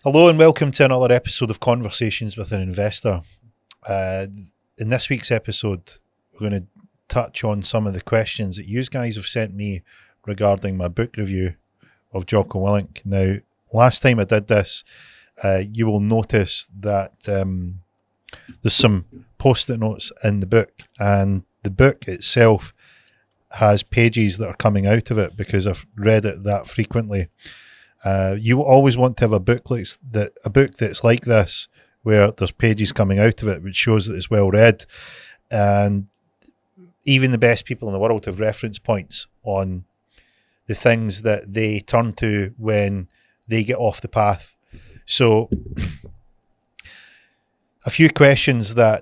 Hello and welcome to another episode of Conversations with an Investor. In this week's episode, we're going to touch on some of the questions that you guys have sent me regarding my book review of Jocko Willink. Now, last time I did this, you will notice that there's some post-it notes in the book, and the book itself has pages that are coming out of it because I've read it that frequently. You always want to have a book that's like this, where there's pages coming out of it, which shows that it's well read. And even the best people in the world have reference points on the things that they turn to when they get off the path. So a few questions, a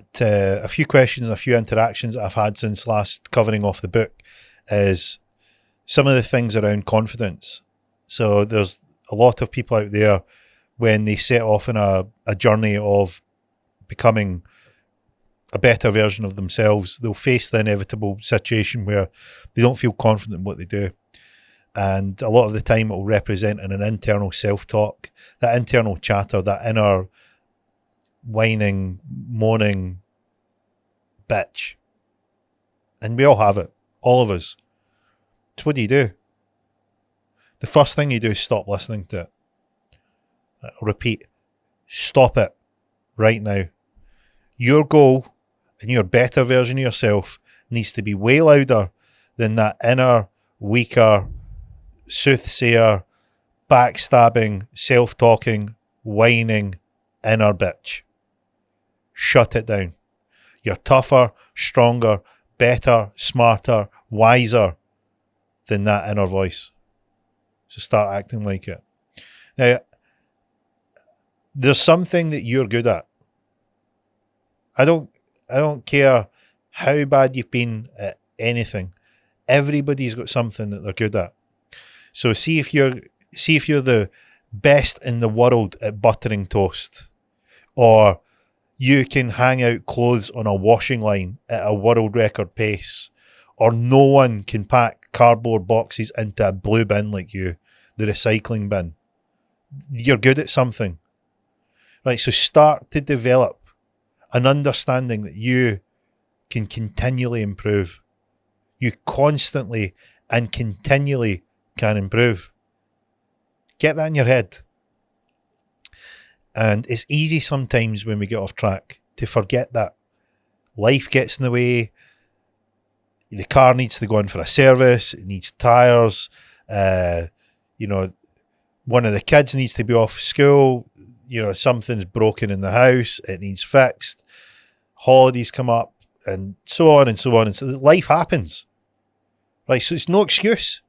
few interactions that I've had since last covering off the book is some of the things around confidence. So there's a lot of people out there, when they set off on a journey of becoming a better version of themselves, they'll face the inevitable situation where they don't feel confident in what they do. And a lot of the time it will represent an internal self-talk, that internal chatter, that inner whining, moaning bitch. And we all have it, all of us. So what do? The first thing you do is stop listening to it. I'll repeat, stop it right now. Your goal and your better version of yourself needs to be way louder than that inner, weaker, soothsayer, backstabbing, self-talking, whining inner bitch. Shut it down. You're tougher, stronger, better, smarter, wiser than that inner voice. So start acting like it. Now, there's something that you're good at. I don't care how bad you've been at anything. Everybody's got something that they're good at. So see if you're the best in the world at buttering toast, or you can hang out clothes on a washing line at a world record pace, or no one can pack cardboard boxes into a blue bin like you, the recycling bin. You're good at something. Right, so start to develop an understanding that you can continually improve. You constantly and continually can improve. Get that in your head. And it's easy sometimes when we get off track to forget that. Life gets in the way. The car needs to go in for a service. It needs tyres. One of the kids needs to be off school. Something's broken in the house. It needs fixed. Holidays come up, and so on and so on. And so life happens. Right, so it's no excuse.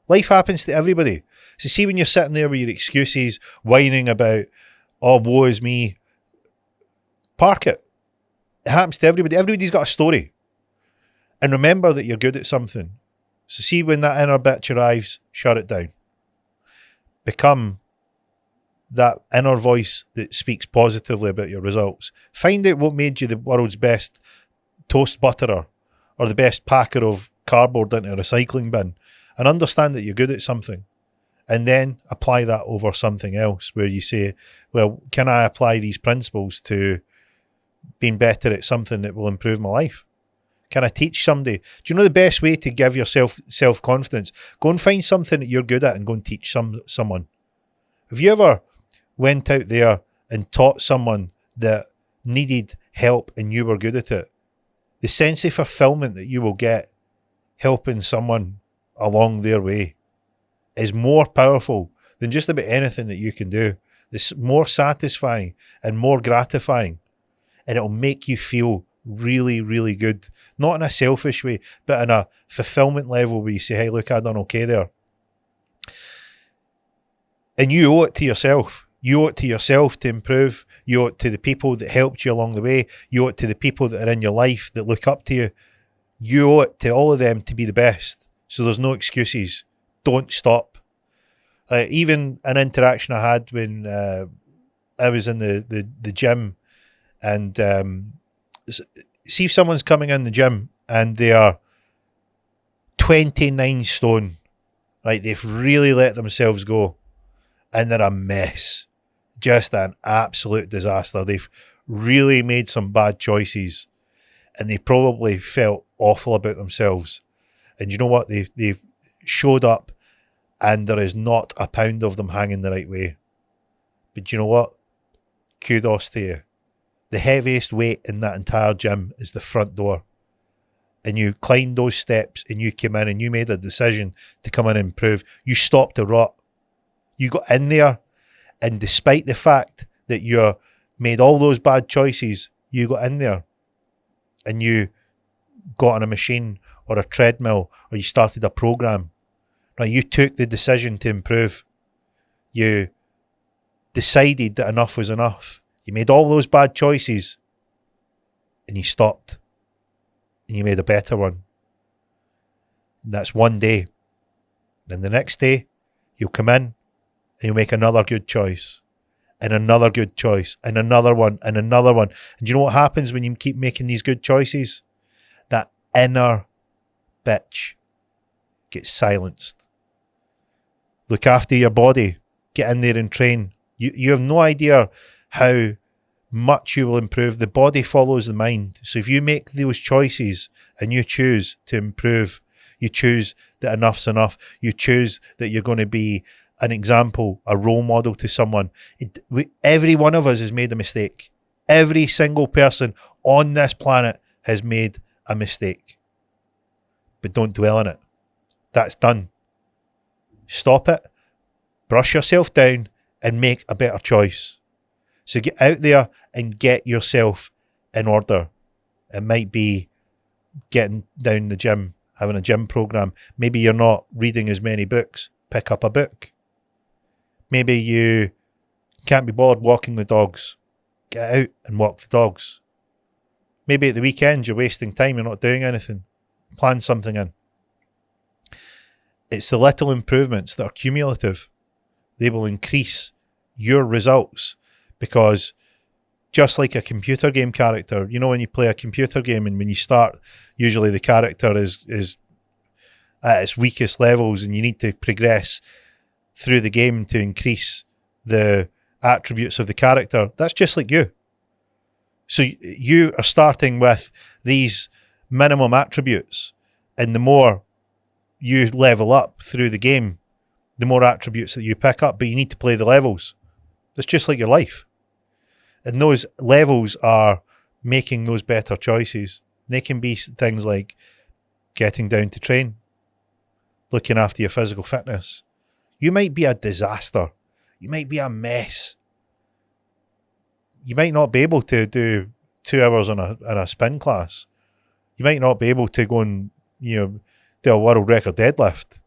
Life happens to everybody. So see, when you're sitting there with your excuses, whining about, oh, woe is me, park it. It happens to everybody. Everybody's got a story. And remember that you're good at something. So see, when that inner bitch arrives, shut it down. Become that inner voice that speaks positively about your results. Find out what made you the world's best toast butterer, or the best packer of cardboard into a recycling bin, and understand that you're good at something. And then apply that over something else where you say, well, can I apply these principles to being better at something that will improve my life? Can I teach somebody? Do you know the best way to give yourself self-confidence? Go and find something that you're good at and go and teach someone. Have you ever went out there and taught someone that needed help and you were good at it? The sense of fulfillment that you will get helping someone along their way is more powerful than just about anything that you can do. It's more satisfying and more gratifying, and it'll make you feel really, really good. Not in a selfish way, but in a fulfillment level where you say, hey, look, I done okay there. And you owe it to yourself. You owe it to yourself to improve. You owe it to the people that helped you along the way. You owe it to the people that are in your life that look up to you. You owe it to all of them to be the best. So there's no excuses. Don't stop. Even an interaction I had when I was in the gym, and see if someone's coming in the gym and they are 29 stone, right? They've really let themselves go and they're a mess. just an absolute disaster. They've really made some bad choices, and they probably felt awful about themselves. And you know what? They've showed up, and there is not a pound of them hanging the right way. But you know what? Kudos to you. The heaviest weight in that entire gym is the front door. And you climbed those steps, and you came in, and you made a decision to come in and improve. You stopped the rot. You got in there, and despite the fact that you made all those bad choices, you got in there, and you got on a machine or a treadmill, or you started a program. Right? You took the decision to improve. You decided that enough was enough. You made all those bad choices, and you stopped, and you made a better one. And that's one day. Then the next day, you'll come in, and you'll make another good choice, and another good choice, and another one, and another one. And you know what happens when you keep making these good choices? That inner bitch gets silenced. Look after your body. Get in there and train. You have no idea how much you will improve. The body follows the mind. So if you make those choices and you choose to improve, you choose that enough's enough, you choose that you're going to be an example, a role model to someone. Every one of us has made a mistake. Every single person on this planet has made a mistake. But don't dwell on it. That's done. Stop it. Brush yourself down and make a better choice. So get out there and get yourself in order. It might be getting down the gym, having a gym program. Maybe you're not reading as many books. Pick up a book. Maybe you can't be bored walking the dogs. Get out and walk the dogs. Maybe at the weekend you're wasting time, you're not doing anything. Plan something in. It's the little improvements that are cumulative. They will increase your results, because just like a computer game character, you know, when you play a computer game and when you start, usually the character is at its weakest levels, and you need to progress through the game to increase the attributes of the character. That's just like you. So you are starting with these minimum attributes, and the more you level up through the game, the more attributes that you pick up, but you need to play the levels. It's just like your life. And those levels are making those better choices. They can be things like getting down to train, looking after your physical fitness. You might be a disaster. You might be a mess. You might not be able to do 2 hours on a spin class. You might not be able to go and, do a world record deadlift.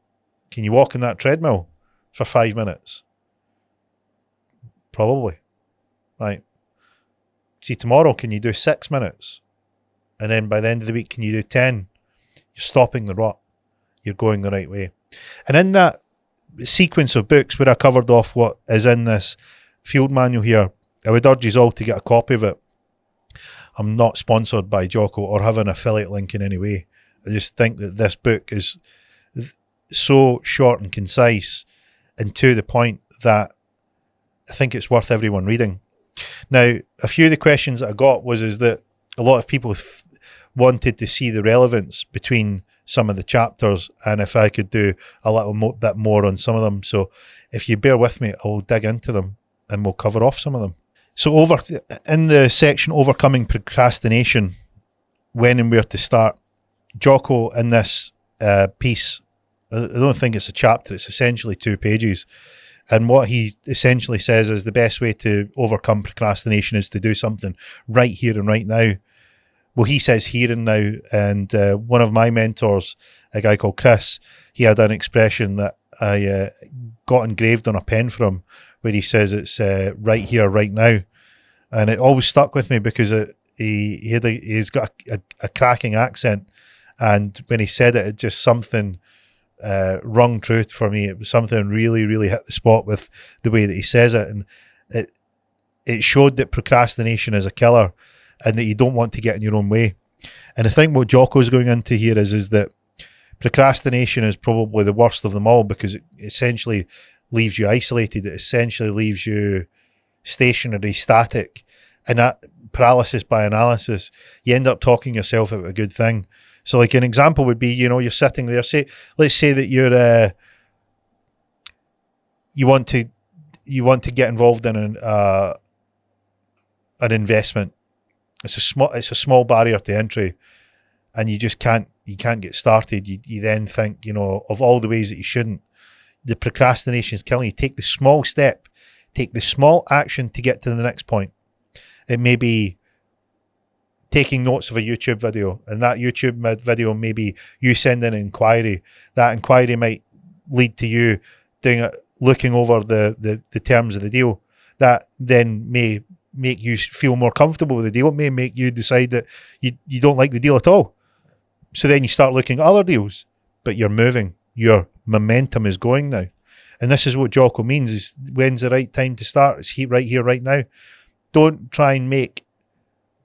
Can you walk on that treadmill for 5 minutes? Probably. Right. See, tomorrow, can you do 6 minutes? And then by the end of the week, can you do 10? You're stopping the rot. You're going the right way. And in that sequence of books where I covered off what is in this field manual here, I would urge you all to get a copy of it. I'm not sponsored by Jocko or have an affiliate link in any way. I just think that this book is so short and concise and to the point that I think it's worth everyone reading. Now, a few of the questions that I got is that a lot of people wanted to see the relevance between some of the chapters, and if I could do a little bit more on some of them. So if you bear with me, I'll dig into them and we'll cover off some of them. So in the section Overcoming Procrastination, when and where to start, Jocko in this piece, I don't think it's a chapter, it's essentially 2 pages. And what he essentially says is the best way to overcome procrastination is to do something right here and right now. Well, he says here and now, and one of my mentors, a guy called Chris, he had an expression that I got engraved on a pen from where he says it's right here, right now. And it always stuck with me because he's got a cracking accent. And when he said it, it just something rung true for me. It was something really, really hit the spot with the way that he says it. And it showed that procrastination is a killer and that you don't want to get in your own way. And I think what Jocko's going into here is that procrastination is probably the worst of them all because it essentially leaves you isolated. It essentially leaves you stationary, static, and that paralysis by analysis, you end up talking yourself out of a good thing. So like an example would be, you're sitting there, let's say that you want to get involved in an investment. It's a small barrier to entry, and you just can't get started. You then think, of all the ways that you shouldn't. The procrastination is killing you. Take the small step, take the small action to get to the next point. It may be taking notes of a YouTube video, and that YouTube video may be you send in an inquiry. That inquiry might lead to you looking over the terms of the deal. That then may make you feel more comfortable with the deal. It may make you decide that you don't like the deal at all. So then you start looking at other deals, but you're moving. Your momentum is going now. And this is what Jocko means, is when's the right time to start? It's right here, right now. Don't try and make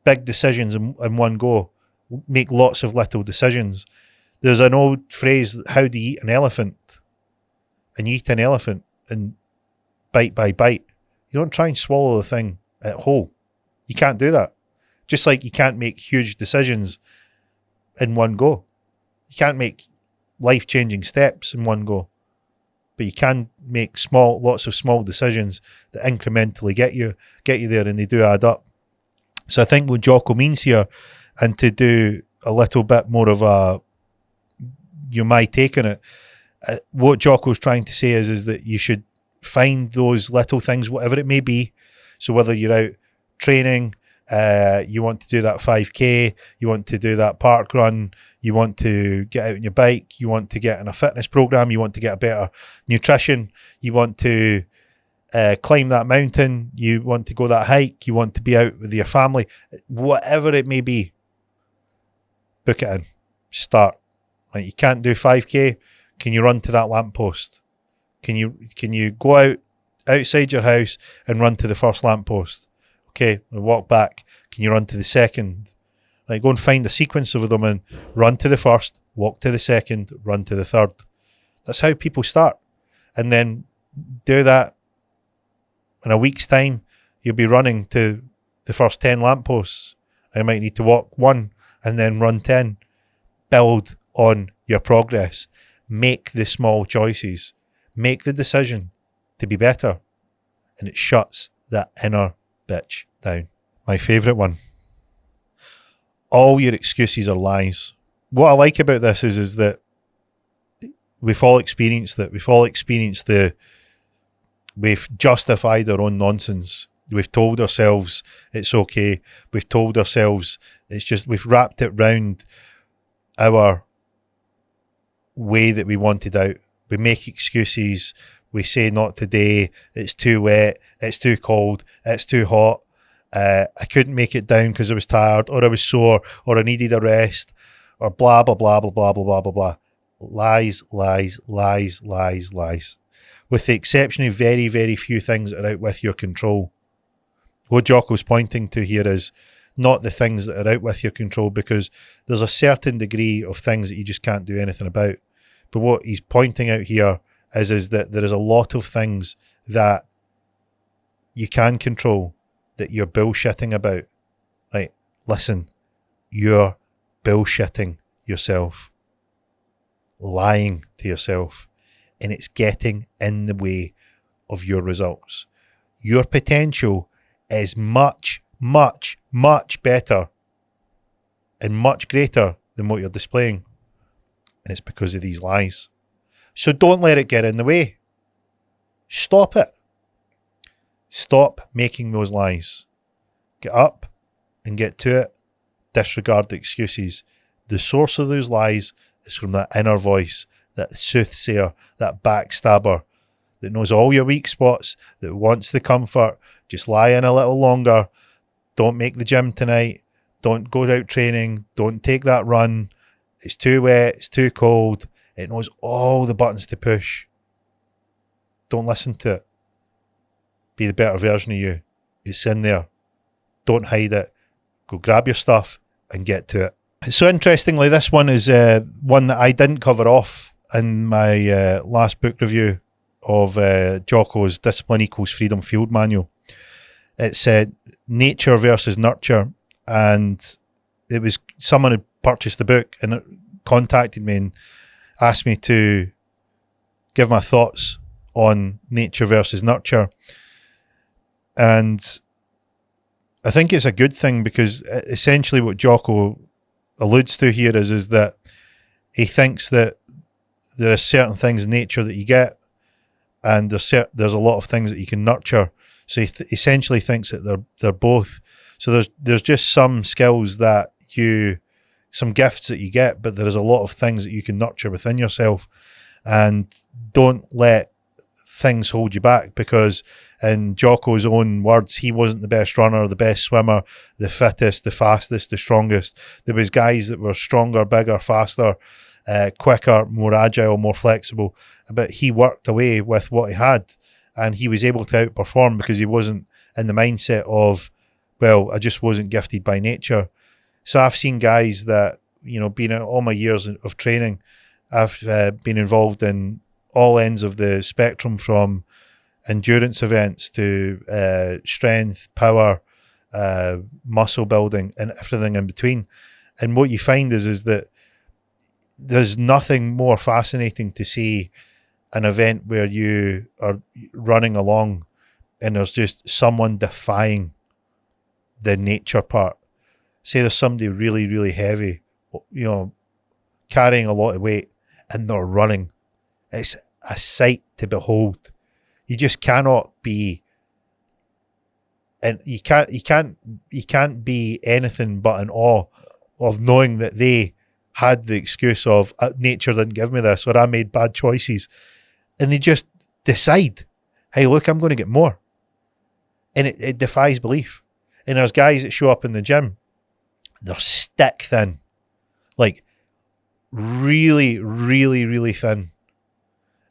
big decisions in one go. Make lots of little decisions. There's an old phrase, how do you eat an elephant? And you eat an elephant and bite by bite. You don't try and swallow the thing whole. You can't do that. Just like you can't make huge decisions in one go. You can't make life-changing steps in one go. But you can make lots of small decisions that incrementally get you there, and they do add up. So I think what Jocko means here, and to do a little bit more of my take on it, what Jocko's trying to say is that you should find those little things, whatever it may be. So whether you're out training, you want to do that 5K, you want to do that park run, you want to get out on your bike, you want to get in a fitness program, you want to get a better nutrition, you want to climb that mountain, you want to go that hike, you want to be out with your family, whatever it may be, book it in. Start. Like, you can't do 5K, can you run to that lamppost? Can you go outside your house and run to the first lamppost? Okay, walk back. Can you run to the second? Like, go and find a sequence of them and run to the first, walk to the second, run to the third. That's how people start. And then do that. In a week's time, you'll be running to the first 10 lampposts. I might need to walk 1 and then run 10. Build on your progress. Make the small choices. Make the decision to be better. And it shuts that inner bitch down. My favourite one. All your excuses are lies. What I like about this is that we've all experienced it. We've justified our own nonsense. We've told ourselves it's okay. We've told ourselves it's just, we've wrapped it round our way that we wanted out. We make excuses. We say not today, it's too wet, it's too cold, it's too hot, I couldn't make it down because I was tired, or I was sore, or I needed a rest, or blah, blah, blah, blah, blah, blah, blah, blah, blah. Lies, lies, lies, lies, lies. With the exception of very, very few things that are out with your control. What Jocko's pointing to here is not the things that are out with your control, because there's a certain degree of things that you just can't do anything about. But what he's pointing out here is that there is a lot of things that you can control that you're bullshitting about. Right? Listen, you're bullshitting yourself, lying to yourself, and it's getting in the way of your results. Your potential is much, much, much better and much greater than what you're displaying. And it's because of these lies. So don't let it get in the way. Stop it. Stop making those lies. Get up and get to it. Disregard the excuses. The source of those lies is from that inner voice, that soothsayer, that backstabber that knows all your weak spots, that wants the comfort. Just lie in a little longer. Don't make the gym tonight. Don't go out training. Don't take that run. It's too wet. It's too cold. It knows all the buttons to push. Don't listen to it. Be the better version of you. It's in there. Don't hide it. Go grab your stuff and get to it. So interestingly, this one is one that I didn't cover off in my last book review of Jocko's Discipline Equals Freedom Field Manual. It's nature versus nurture, and it was someone had purchased the book and contacted me and asked me to give my thoughts on nature versus nurture. And I think it's a good thing, because essentially what Jocko alludes to here is that he thinks that there are certain things in nature that you get, and there's a lot of things that you can nurture. So he essentially thinks that they're both. So there's just some skills that some gifts that you get, but there's a lot of things that you can nurture within yourself. And don't let things hold you back, because in Jocko's own words, he wasn't the best runner, the best swimmer, the fittest, the fastest, the strongest. There was guys that were stronger, bigger, faster, quicker, more agile, more flexible, but he worked away with what he had, and he was able to outperform because he wasn't in the mindset of, well, I just wasn't gifted by nature. So I've seen guys that, being in all my years of training, I've been involved in all ends of the spectrum, from endurance events to strength, power, muscle building, and everything in between. And what you find is that there's nothing more fascinating to see an event where you are running along and there's just someone defying the nature part. Say there's somebody really, really heavy, carrying a lot of weight, and they're running. It's a sight to behold. You just cannot be, and you can't be anything but in awe of knowing that they had the excuse of, nature didn't give me this, or I made bad choices, and they just decide, hey, look, I'm going to get more. And it defies belief. And there's guys that show up in the gym, they're stick thin, like really, really, really thin,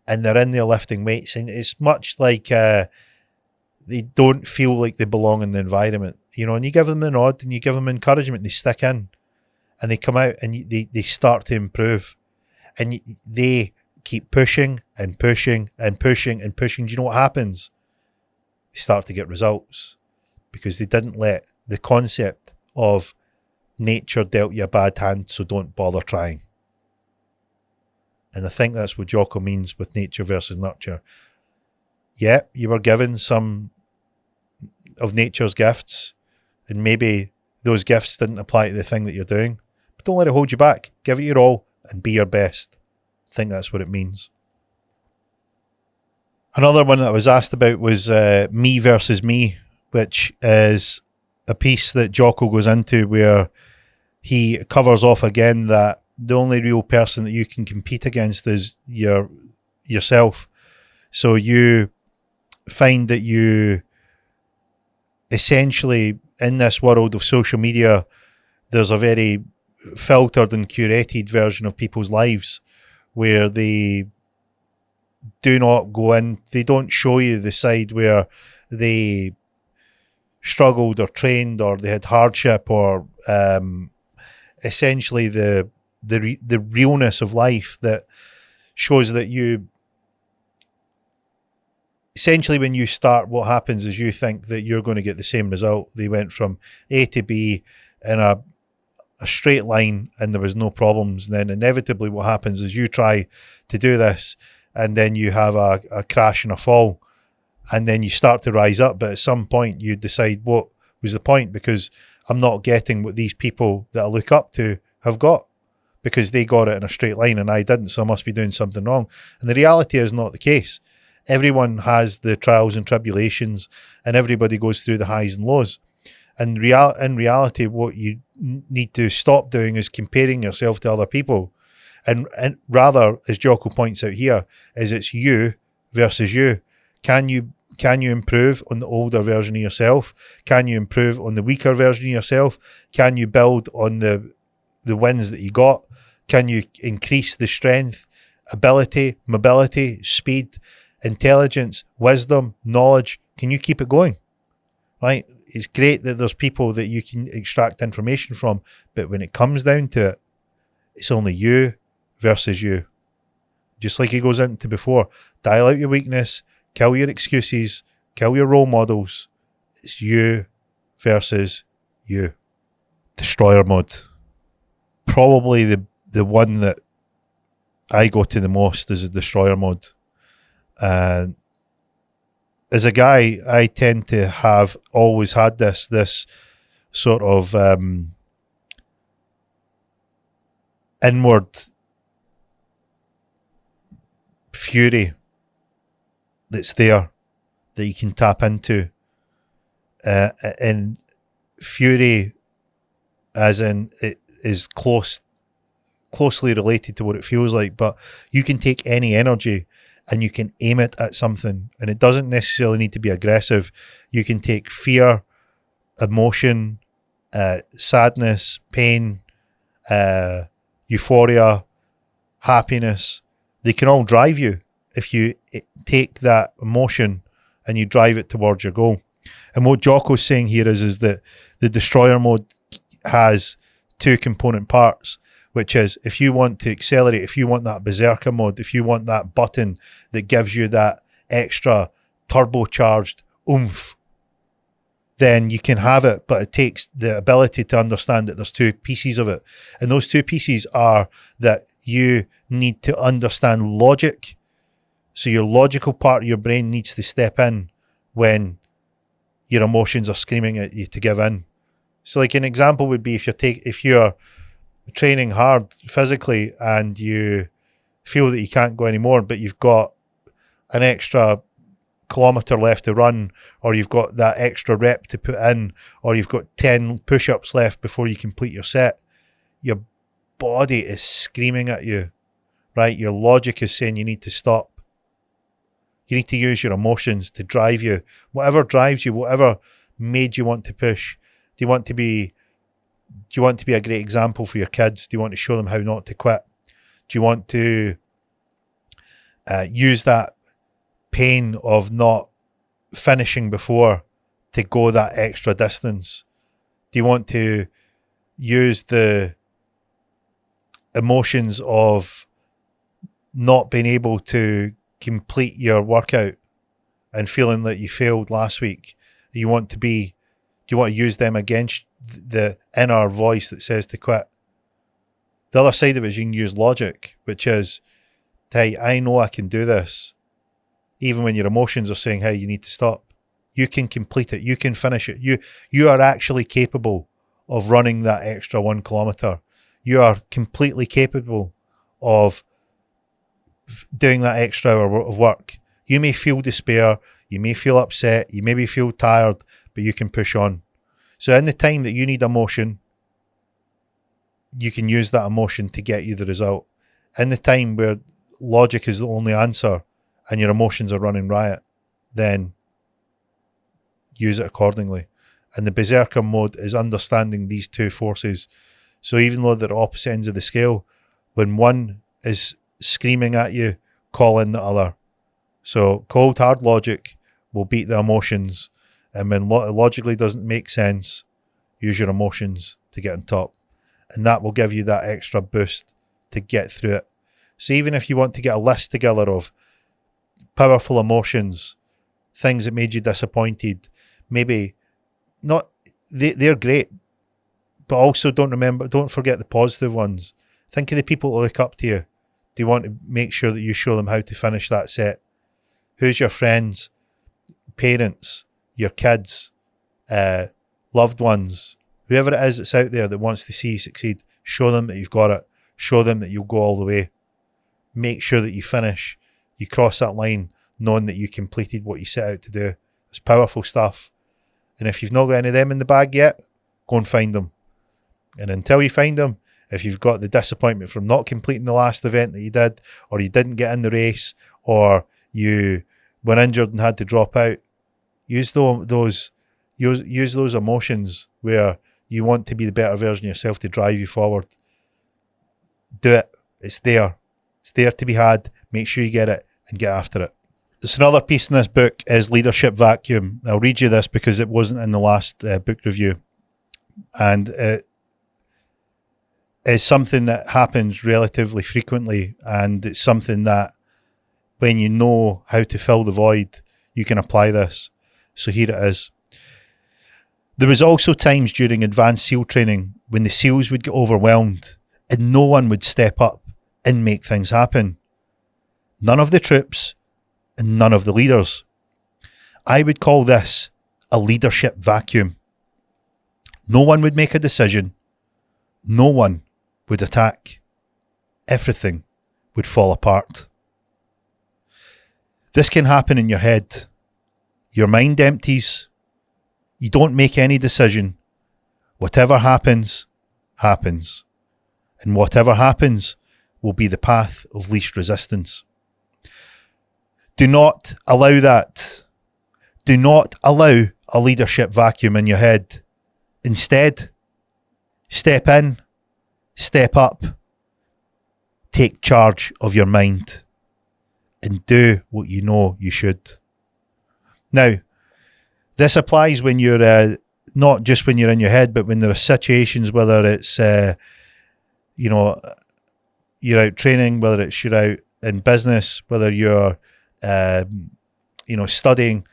and they're in there lifting weights, and it's much like they don't feel like they belong in the environment, and you give them the nod and you give them encouragement, they stick in, and they come out and they start to improve, and they keep pushing and pushing and pushing and pushing. Do you know what happens? They start to get results, because they didn't let the concept of nature dealt you a bad hand, so don't bother trying. And I think that's what Jocko means with nature versus nurture. Yeah, you were given some of nature's gifts, and maybe those gifts didn't apply to the thing that you're doing, but don't let it hold you back. Give it your all and be your best. I think that's what it means. Another one that I was asked about was me versus me, which is a piece that Jocko goes into where he covers off again that the only real person that you can compete against is yourself. So you find that you essentially, in this world of social media, there's a very filtered and curated version of people's lives where they do not go in, they don't show you the side where they struggled or trained or they had hardship, or essentially the realness of life that shows that you essentially, when you start, what happens is you think that you're going to get the same result. They went from A to B in a straight line and there was no problems. And then inevitably what happens is you try to do this and then you have a crash and a fall, and then you start to rise up. But at some point you decide, what was the point? Because I'm not getting what these people that I look up to have got, because they got it in a straight line and I didn't, so I must be doing something wrong. And the reality is not the case. Everyone has the trials and tribulations, and everybody goes through the highs and lows. And in reality, what you need to stop doing is comparing yourself to other people. And rather, as Jocko points out here, is it's you versus you. Can you improve on the older version of yourself? Can you improve on the weaker version of yourself? Can you build on the wins that you got? Can you increase the strength, ability, mobility, speed, intelligence, wisdom, knowledge? Can you keep it going? Right? It's great that there's people that you can extract information from, but when it comes down to it, it's only you versus you. Just like he goes into before, dial out your weakness, kill your excuses, kill your role models. It's you versus you. Destroyer mode. Probably the one that I go to the most is a destroyer mode. And as a guy, I tend to have always had this sort of inward fury that's there that you can tap into. And fury, as in it is closely related to what it feels like, but you can take any energy and you can aim it at something, and it doesn't necessarily need to be aggressive. You can take fear, emotion, sadness, pain, euphoria, happiness. They can all drive you if you take that emotion and you drive it towards your goal. And what Jocko's saying here is that the destroyer mode has two component parts, which is if you want to accelerate, if you want that berserker mode, if you want that button that gives you that extra turbocharged oomph, then you can have it, but it takes the ability to understand that there's two pieces of it. And those two pieces are that you need to understand logic. So your logical part of your brain needs to step in when your emotions are screaming at you to give in. So like an example would be if you're training hard physically and you feel that you can't go anymore, but you've got an extra kilometre left to run, or you've got that extra rep to put in, or you've got 10 push-ups left before you complete your set, your body is screaming at you, right? Your logic is saying you need to stop. You need to use your emotions to drive you. Whatever drives you, whatever made you want to push. Do you want to be a great example for your kids? Do you want to show them how not to quit? Do you want to use that pain of not finishing before to go that extra distance? Do you want to use the emotions of not being able to complete your workout and feeling that you failed last week? Do you want to use them against the inner voice that says to quit? The other side of it is you can use logic, which is, hey, I know I can do this. Even when your emotions are saying, hey, you need to stop. You can complete it. You can finish it. You are actually capable of running that extra 1 kilometre. You are completely capable of doing that extra hour of work. You may feel despair. You may feel upset. You maybe feel tired, but you can push on. So in the time that you need emotion, you can use that emotion to get you the result. In the time where logic is the only answer and your emotions are running riot, then use it accordingly. And the berserker mode is understanding these two forces. So even though they're opposite ends of the scale, when one is screaming at you, call in the other. So cold hard logic will beat the emotions, and when it logically doesn't make sense, use your emotions to get on top, and that will give you that extra boost to get through it. So even if you want to get a list together of powerful emotions, things that made you disappointed, maybe not, they're great, but also don't forget the positive ones. Think of the people that look up to you. Do you want to make sure that you show them how to finish that set? Who's your friends, parents, your kids, loved ones, whoever it is that's out there that wants to see you succeed? Show them that you've got it. Show them that you'll go all the way. Make sure that you finish. You cross that line knowing that you completed what you set out to do. It's powerful stuff. And if you've not got any of them in the bag yet, go and find them. And until you find them, if you've got the disappointment from not completing the last event that you did, or you didn't get in the race, or you were injured and had to drop out, use those emotions where you want to be the better version of yourself to drive you forward. Do it. It's there. It's there to be had. Make sure you get it and get after it. There's another piece in this book is Leadership Vacuum. I'll read you this because it wasn't in the last book review. And it is something that happens relatively frequently, and it's something that when you know how to fill the void, you can apply this. So here it is. There was also times during advanced SEAL training when the SEALs would get overwhelmed and no one would step up and make things happen. None of the troops and none of the leaders. I would call this a leadership vacuum. No one would make a decision. No one would attack. Everything would fall apart. This can happen in your head. Your mind empties. You don't make any decision. Whatever happens, happens. And whatever happens will be the path of least resistance. Do not allow that. Do not allow a leadership vacuum in your head. Instead, step in, step up, take charge of your mind, and do what you know you should. Now, this applies when you're not just when you're in your head, but when there are situations, whether it's you're out training, whether it's you're out in business, whether you're studying.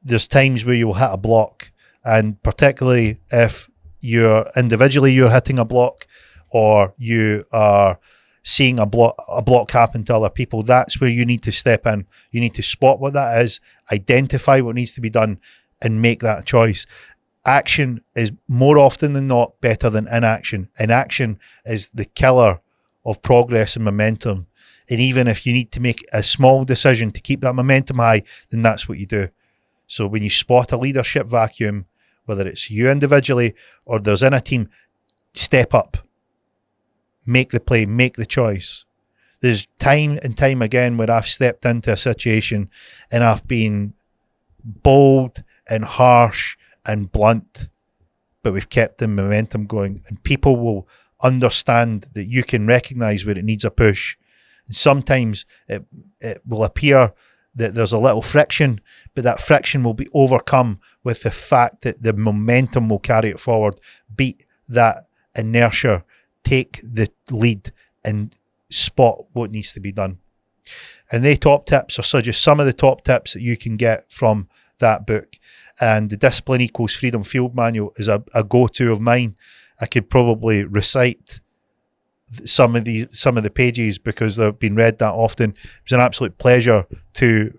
There's times where you'll hit a block, and particularly if you're hitting a block, or you are seeing a block happen to other people, that's where you need to step in. You need to spot what that is, identify what needs to be done, and make that choice. Action is more often than not better than inaction. Inaction is the killer of progress and momentum. And even if you need to make a small decision to keep that momentum high, then that's what you do. So when you spot a leadership vacuum, whether it's you individually or there's in a team, step up. Make the play, make the choice. There's time and time again where I've stepped into a situation and I've been bold and harsh and blunt, but we've kept the momentum going, and people will understand that you can recognize where it needs a push. And sometimes it will appear that there's a little friction, but that friction will be overcome with the fact that the momentum will carry it forward. Beat that inertia, take the lead, and spot what needs to be done. And they top tips are just some of the top tips that you can get from that book. And the Discipline Equals Freedom Field Manual is a go-to of mine. I could probably recite some of the pages because they've been read that often. It was an absolute pleasure to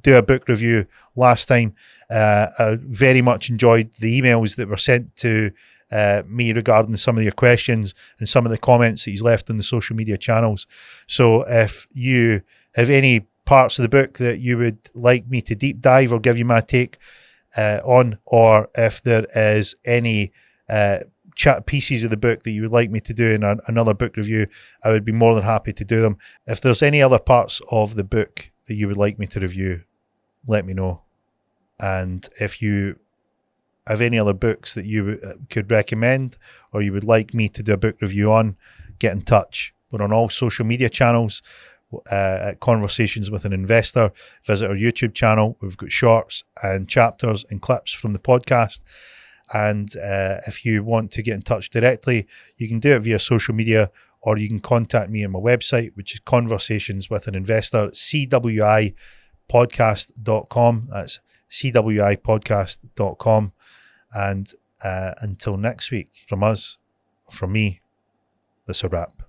do a book review last time. I very much enjoyed the emails that were sent to me regarding some of your questions and some of the comments that he's left in the social media channels. So if you have any parts of the book that you would like me to deep dive or give you my take on, or if there is any chat pieces of the book that you would like me to do in another book review, I would be more than happy to do them. If there's any other parts of the book that you would like me to review, let me know. And if you have any other books that you could recommend or you would like me to do a book review on, get in touch. We're on all social media channels at Conversations with an Investor. Visit our YouTube channel. We've got shorts and chapters and clips from the podcast. And if you want to get in touch directly, you can do it via social media, or you can contact me on my website, which is Conversations with an Investor, CWIpodcast.com. That's CWIpodcast.com. And until next week, from me, that's a wrap.